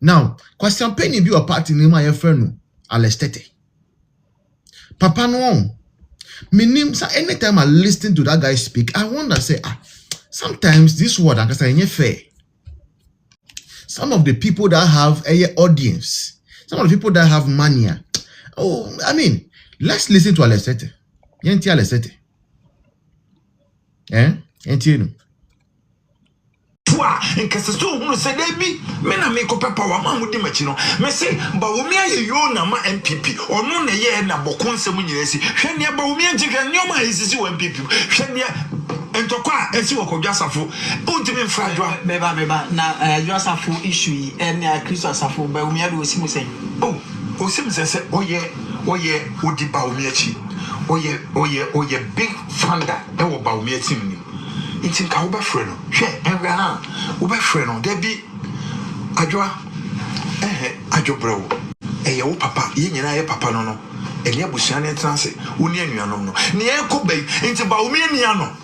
Now, question penny be a party name my friend Tetteh. Papa no. Meaning, so anytime I listen to that guy speak, I wonder, say, sometimes this word I can say fair. Some of the people that have a audience, some of the people that have mania. Oh, I mean, let's listen to Tetteh. Yenti Tetteh. Yenti. In Casasto, who said, Debbie, men are make up a power man with the machine. May say, Bawumia, you nama MPP, or no, a year, and Bocon Semunesi. Shania Bawumia, and Yoma is you MPP. Shania and Toka, as you are just a fool. Ultimate fragile, Beba, now, you are a full issue, and Christmas are full, Bawumia was him saying, oh, Sims said, oh, yeah, would the Bawumia, oh, yeah, big funder, that will Bawumia team. It's in Kauba Freno, she and Rana, Uber Freno, Debbie Adjo bro, a papa, yin and I papa no, and Yabusian transit, Union no, near Kobe, into Bawumia.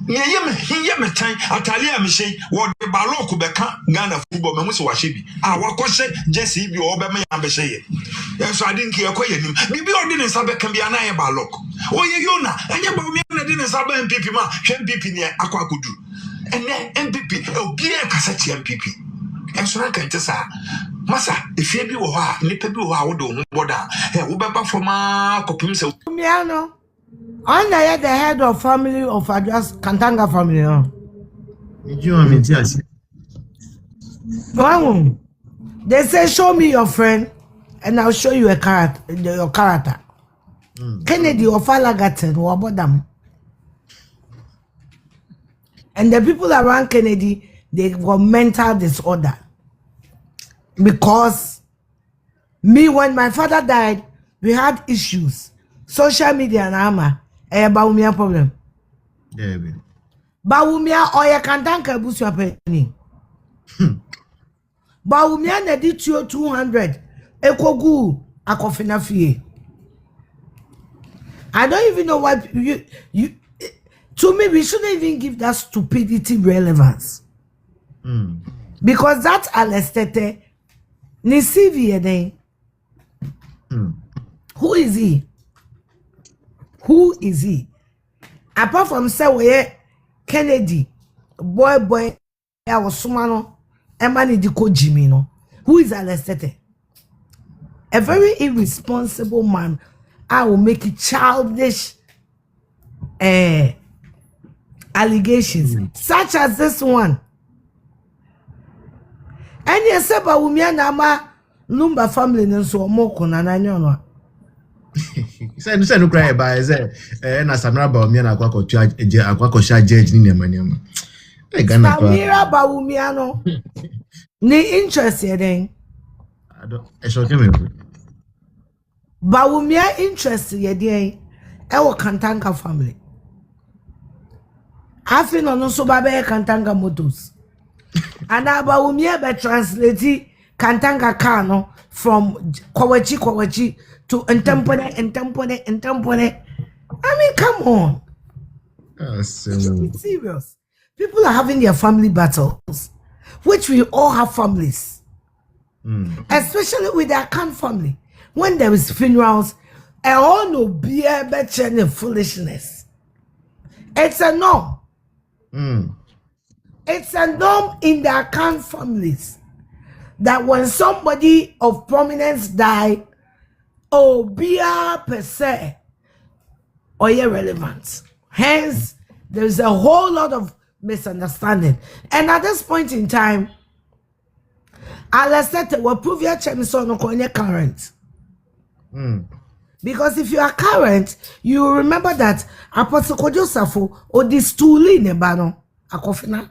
Near Yem time, Atalia Miche, what the Baloko Beka, Ghana football, Mamus Washibi. Our question, Jesse, you over me and Beshay. Yes, I didn't care quite him. Maybe I didn't sabe can be an eye balok. Oh, you know, and your Bawumia didn't sabe MPP, MPP near Aquacudu. And then MPP, oh, be a cassette MPP. And so I can just say, Massa, if you be a nipper, how do border, Uber from my copim so. Miano. On the head of family of just Kantanga family. You want me to say? They say, show me your friend, and I'll show you your character. Kennedy or Falagaten or Bodam. And the people around Kennedy, they got mental disorder. Because me, when my father died, we had issues. Social media and armor. Bawumia problem. Yeah, Bawumia or ya Kantanka boost your penny. Bawumia na di 200. Ekogu akofina fie. I don't even know why you to me we shouldn't even give that stupidity relevance. Because that Tetteh ni CV then. Who is he? Who is he? Apart from say Kennedy, boy, I was sumano, Emani Diko Jimmy no. Who is Tetteh? A very irresponsible man. I will make it childish allegations, such as this one. And yes, Bawumia nama Lumba family nso omoko na nanyo. Say no cry by say na Samira Bawumia na akwa judge ni nema. E Ghana pa. Samira Bawumia no. Ni interest yeden. I don't shock me. Bawumia interest yeden e wo Kantanka family. Afia no so ba be Kantanka motors. And Bawumia be translate Kantanka car no from Kwawachi to Entempone. I mean, come on. It's serious. People are having their family battles, which we all have families. Especially with their Khan family. When there is funerals, I all know beer, better and foolishness. It's a norm. It's a norm in their Khan families that when somebody of prominence die, oh, beer per se, or irrelevant. Hence, there's a whole lot of misunderstanding. And at this point in time, Tetteh will prove your chemical no current. Because if you are current, you will remember that Apostle Kojo Safo or this toolie nebano akofina.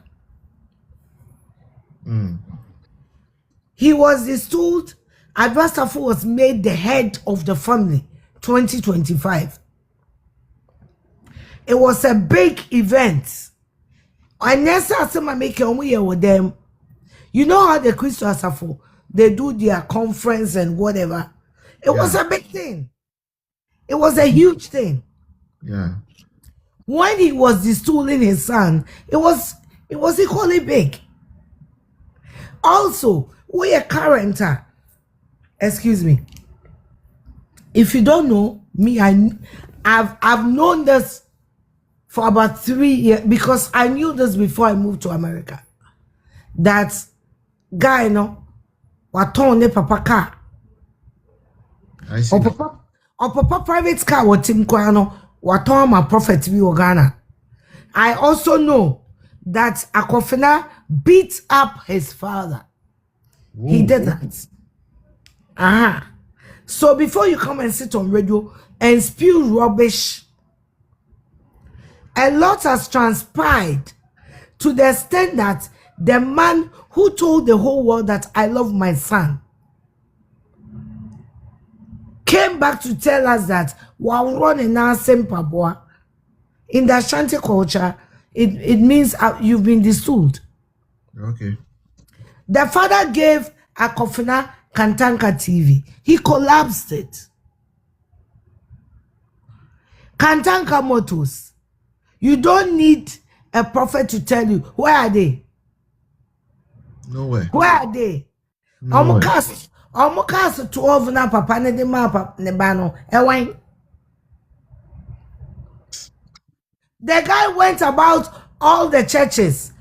He was installed. Advasafu was made the head of the family 2025. It was a big event. And yes, I make with them. You know how the Christians they do their conference and whatever. It was a big thing. It was a huge thing. Yeah. When he was installing his son, it was equally big. Also, we a current. Excuse me. If you don't know me, I've known this for about 3 years because I knew this before I moved to America. That guy, no, waton ne papa car. I see. Or papa private car what Tim Kwano, waton my prophet we Ghana. I also know that Akofina beat up his father. Ooh. He did that. So before you come and sit on radio and spew rubbish, a lot has transpired to the extent that the man who told the whole world that I love my son came back to tell us that while running our Sempabwa, in the Ashanti culture, it means you've been distilled. Okay. The father gave Akofina Kantanka TV. He collapsed it. Kantanka Motors. You don't need a prophet to tell you. Where are they? Nowhere. Where are they? Almost 12 na papa ne de mapa ne bano. Ewan. The guy went about all the churches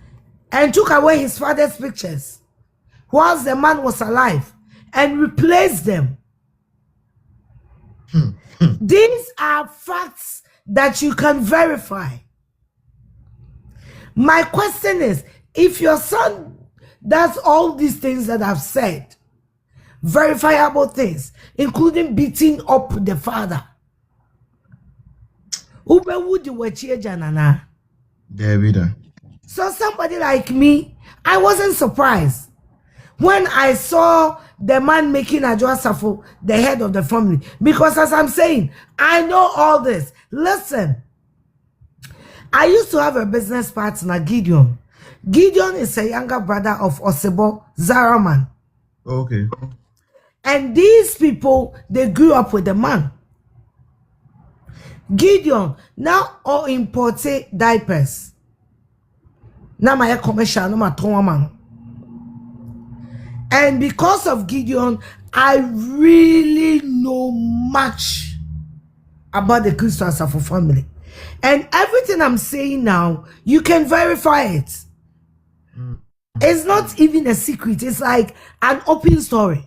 and took away his father's pictures whilst the man was alive and replaced them. These are facts that you can verify. My question is, if your son does all these things that I've said, verifiable things, including beating up the father, so somebody like me, I wasn't surprised when I saw the man making Ajwa the head of the family, because as I'm saying, I know all this. Listen, I used to have a business partner, Gideon. Gideon is a younger brother of Osebo Zaraman. Okay. And these people, they grew up with the man. Gideon now all imported diapers. Now my commercial, no my man. And because of Gideon, I really know much about the Christian Asafo family. And everything I'm saying now, you can verify it. It's not even a secret. It's like an open story.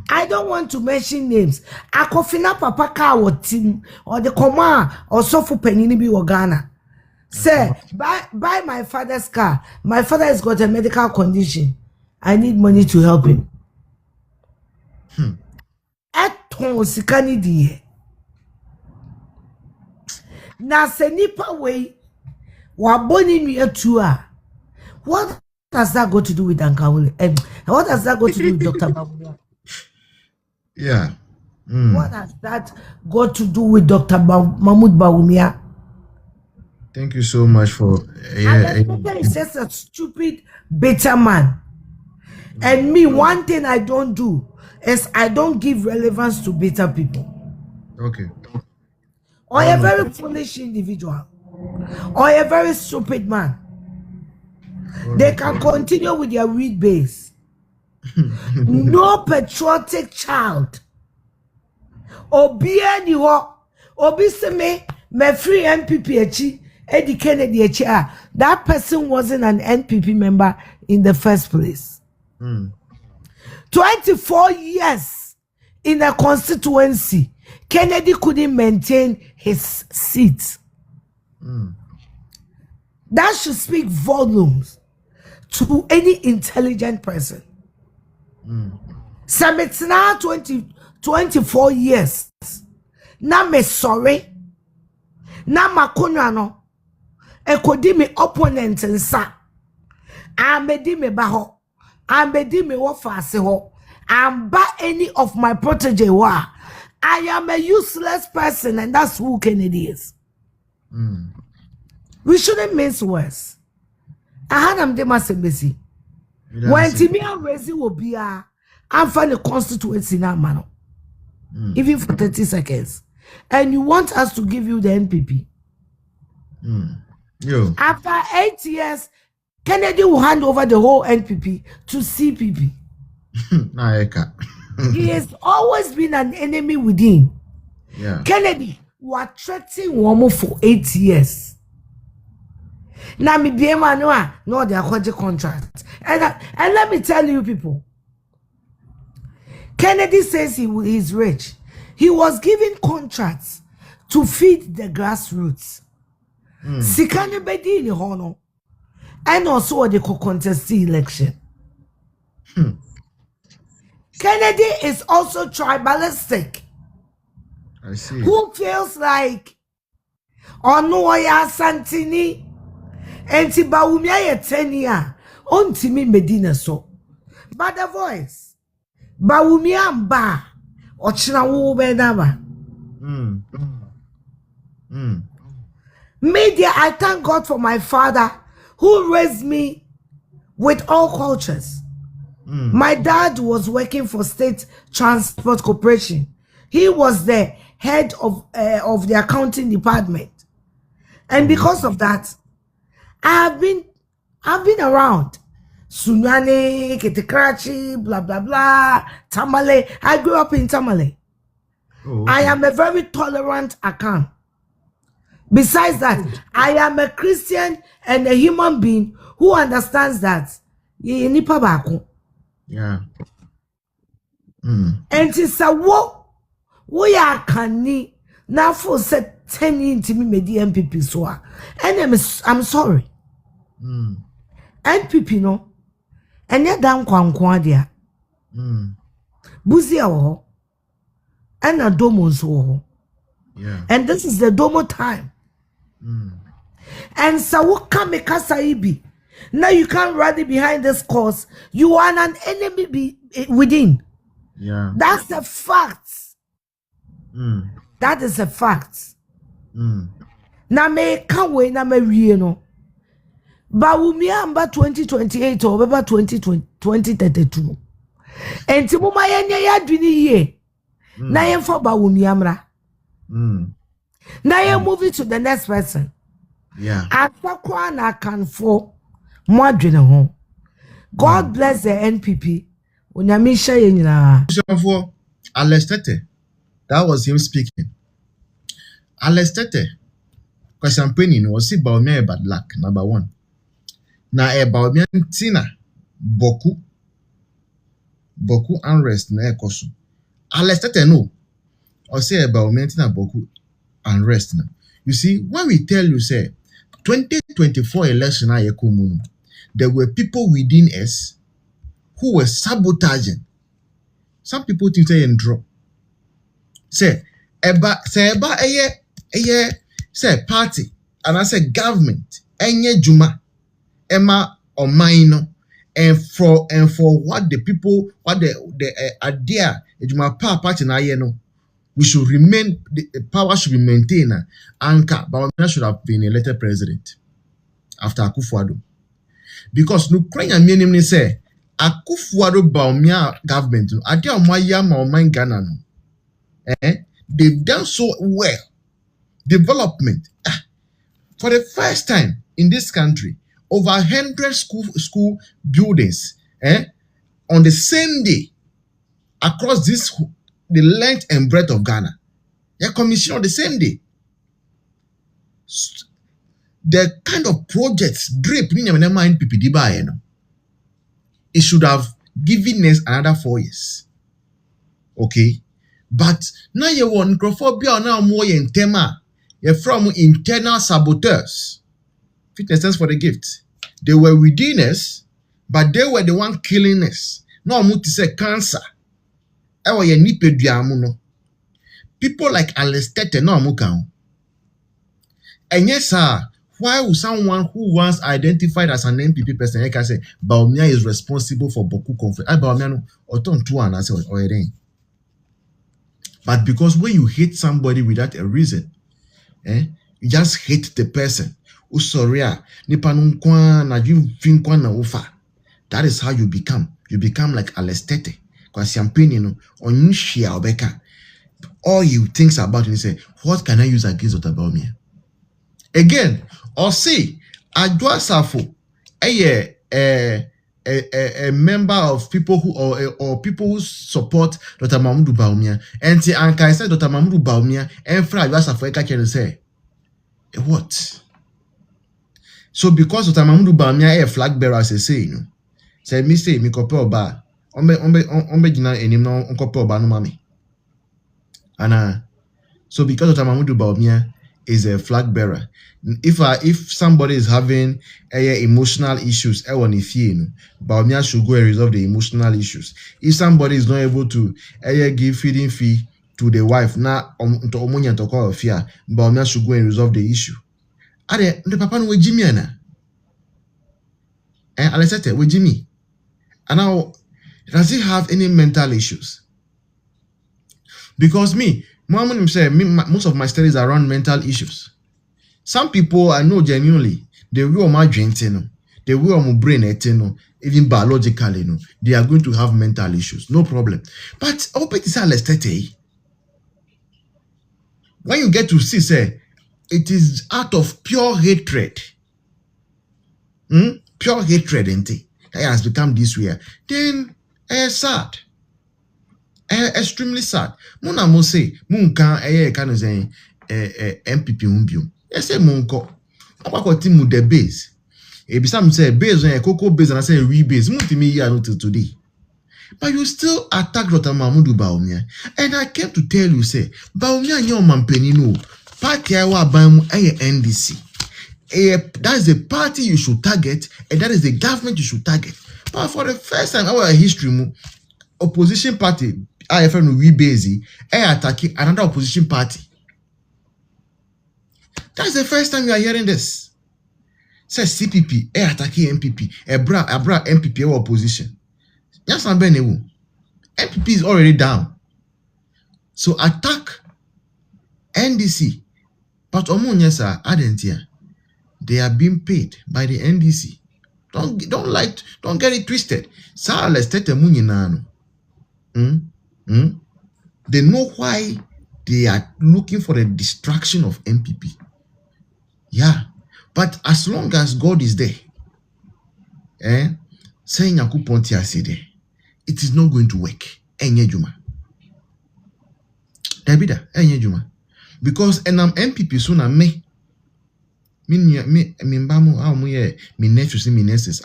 I don't want to mention names. Akofina papa car or team or the command or sofu penini bi Ghana. Say, buy my father's car. My father has got a medical condition. I need money to help him. Eton sikani diye. Na senipa way waboni mi etua. What does that go to do with Ankawule? What does that go to do with Dr. Bawumia? Yeah. What has that got to do with Dr. Mahmoud Bawumia? Thank you so much for. He's just a stupid, bitter man. And me, one thing I don't do is I don't give relevance to bitter people. Okay. Or a very foolish individual. Or a very stupid man. They can continue with their weed base. No patriotic child. Obi anyho. Obi se me free NPP echi. Eddie Kennedy echi. That person wasn't an NPP member in the first place. 24 years in a constituency. Kennedy couldn't maintain his seat. That should speak volumes to any intelligent person. Sametina 24 years. Na me sorry. Na makonya no. Ekodi me opponent nsa. Amedi me baho. Amedi me wofase ho. Amba any of my protege wa. I am a useless person, and that's who Kennedy is. We shouldn't mince words. I had them demasembesi. When Timia Rezi will be I'm find the constituency now, man. Even for 30 seconds. And you want us to give you the NPP. After 8 years, Kennedy will hand over the whole NPP to CPP. He has always been an enemy within. Yeah. Kennedy was threatening woman for 8 years. Now me be no they are contract. And let me tell you people, Kennedy says he is rich. He was given contracts to feed the grassroots. Sikane bedi ni hono. And also the contest election. Kennedy is also tribalistic. I see. Who feels like Onoya Santini and Bawumia Yetenia Ontimi Medina so. But the voice Bawumia Mba Ochina Wubenaba. Media, I thank God for my father who raised me with all cultures. My dad was working for State Transport Corporation. He was the head of the accounting department. And because of that, I've been around. Sunyane, Ketekrachi, blah, blah, blah, Tamale. I grew up in Tamale. Oh, okay. I am a very tolerant Akan. Besides that, I am a Christian and a human being who understands that ye nipa bako. Yeah. And it's a we are canny now for set 10 into me medi MPP so and I'm sorry. MPP no and yet down kwankwa dia. Buzi awo and a domo so. Yeah. And this is the domo time. And so what can make us be? Now you can't rally behind this cause. You are an enemy within. Yeah. That's a fact. That is a fact. Na me kanwe na me wie no. Bawumia amba 2028 or beba 2032. Enti muma yenye ya dwini ye. Na yemfa Bawumia mra. Now you're moving to the next person. Yeah. Afakwa na kanfo mwadwene ho. God bless the NPP. Onyamisha ye nyina. For Tetteh, that was him speaking. Tetteh, because campaigning was see Bawumia bad luck, number one. Na Bawumia tina boku unrest na ekoso. Tetteh no. Or say Bawumia tina boku unrest now. You see, when we tell you, say, 2024 election, there were people within us who were sabotaging. Some people think say and drop. Say party, and I say government, enye juma, emma or minor, and for what the people, what the idea, juma party na no. We should remain, the power should be maintained. Anka, Bawumia should have been elected president after Akufo-Addo. Because Ukraine meaning say, Akufo-Addo Bawumia government, Ghana, they've done so well. Development. For the first time in this country, over 100 school buildings on the same day across the length and breadth of Ghana. They commissioned on the same day. The kind of projects drip it should have given us another 4 years. Okay? But now you want microphobia now more in tema. You're from internal saboteurs. Fitness stands for the gift. They were within us, but they were the one killing us. No muti say cancer. People like Tetteh no amuka. And yes, sir, why would someone who once identified as an NPP person can say Bawumia is responsible for Boku conflict? Bawumia no oton two and I say but because when you hate somebody without a reason, you just hate the person. That is how you become. You become like Tetteh. Because champagne, all you think about it, you say, what can I use against Bawumia? Again, or say, Adwa Safo, a member of people who or people who support Dr. Mahmoud Bawumia. And the Anka said Dr. Mahmoud Bawumia and Fra Yasafeka can say what? So because Dr. Mahmoud Bawumia a flag bearer as say you know. Say me say me kope oba. Ombe jina enim no kope oba no mami. And so because Dr. Mahmoud Bawumia is a flag bearer. If somebody is having emotional issues, Bawumia should go and resolve the emotional issues. If somebody is not able to give feeding fee to the wife, now to Omonia to call Afia, Bawumia should go and resolve the issue. Are the papa no Jimmy ana? And I said with Jimmy. And now, does he have any mental issues? Because Muhammad said most of my studies are around mental issues. Some people I know genuinely, they will my drink, they will my brain, even biologically, they are going to have mental issues, no problem. But when you get to see, say, it is out of pure hatred, pure hatred, it has become this way. Then, sad. Extremely sad. Muna mo say munka kind of saying MPP umbium. Yes, say munko. Akwa timu the base. Ebisam say base on cocoa base and I say we base. Mutimi here until today. But you still attack Dr. Mahmoud Bawumia. And I came to tell you, say Bawumia nyo mampeni no. Party awa bamu NDC. That is the party you should target, and that is the government you should target. But for the first time in our history, opposition party, IFN we busy, attacking another opposition party. That's the first time you are hearing this. Says CPP, attacking MPP, bra MPP opposition. Yes, I'm MPP is already down. So attack NDC. But Omunyasa Adentia, they are being paid by the NDC. Don't get it twisted. Tetteh Munyinano. They know why they are looking for the destruction of MPP. Yeah. But as long as God is there, saying Yakupontia said it is not going to work. Enye Juma. Dabida, Enye Juma. Because enam MPP sooner me bamu how me nephews me nieces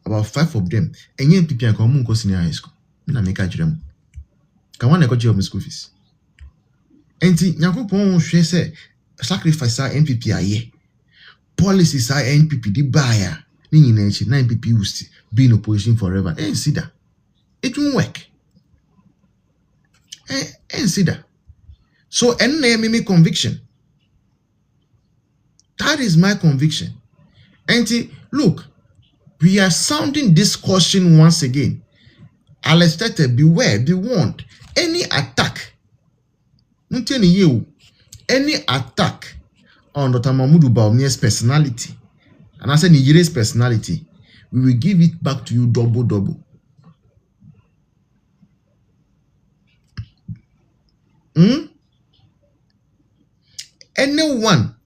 about 5 of them. Enye MPP and come go senior high school. Na make ajrem. Can one go job school fees? Enti Yakupon hwe say sacrifice MPP aye. Policies are NPP the buyer. Ni nyina echi na MPP will be in opposition forever. See that. It won't work. See that. So me conviction. That is my conviction. And look, we are sounding this caution once again. Tetteh, beware, be warned. Any attack, any attack on Dr. Mahmoud Bawumia's personality, and I said Nigeria's personality, we will give it back to you double. Anyone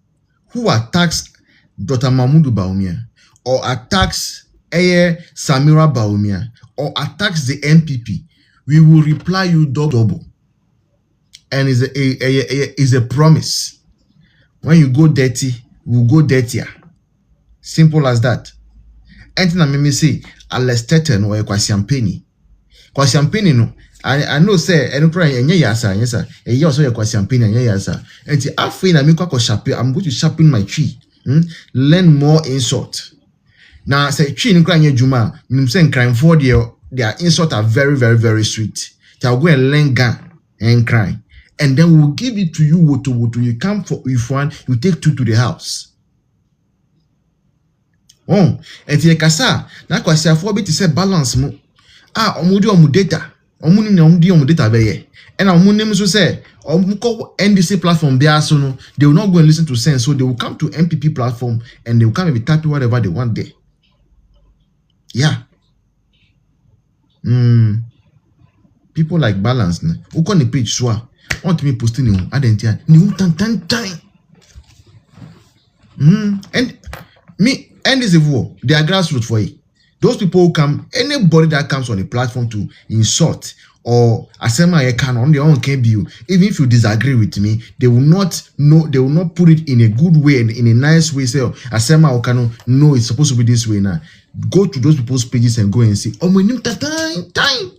who attacks Dr. Mahmoud Bawumia or attacks Samira Bawumia or attacks the MPP, we will reply you double. And is a promise. When you go dirty, we'll go dirtier. Simple as that. And na me say, Tetteh no Kwasiampeni no. I know say any cry enye yasa yesa. E also Kwasiampeni enye yasa. And Afia na me kwa sharpen. I'm going to sharpen my tree. Learn more insult. Now say tree ni cry enye juma. Me say crime for their insult are very, very, very sweet. They'll go and learn gun and cry. And then we'll give it to you, woto. You come for if one, you take 2 to the house. Oh, and the kasa, na kwasi afo to say balance mo. Omudi omu data. Omuni ne omu data beye. And omunim so say, omuko NDC platform there so no, they will not go and listen to sense. So they will come to MPP platform and they will come and be typing whatever they want there. Yeah. People like balance. Who on the page Schwar? Want me posting you? Adentia. New time. And me and this war. They are grassroots for it. Those people who come, anybody that comes on the platform to insult or asema I can on their own can be you. Even if you disagree with me, they will not put it in a good way and in a nice way. Say, asema I can no, it's supposed to be this way now. Go to those people's pages and go and see. Oh, my name time.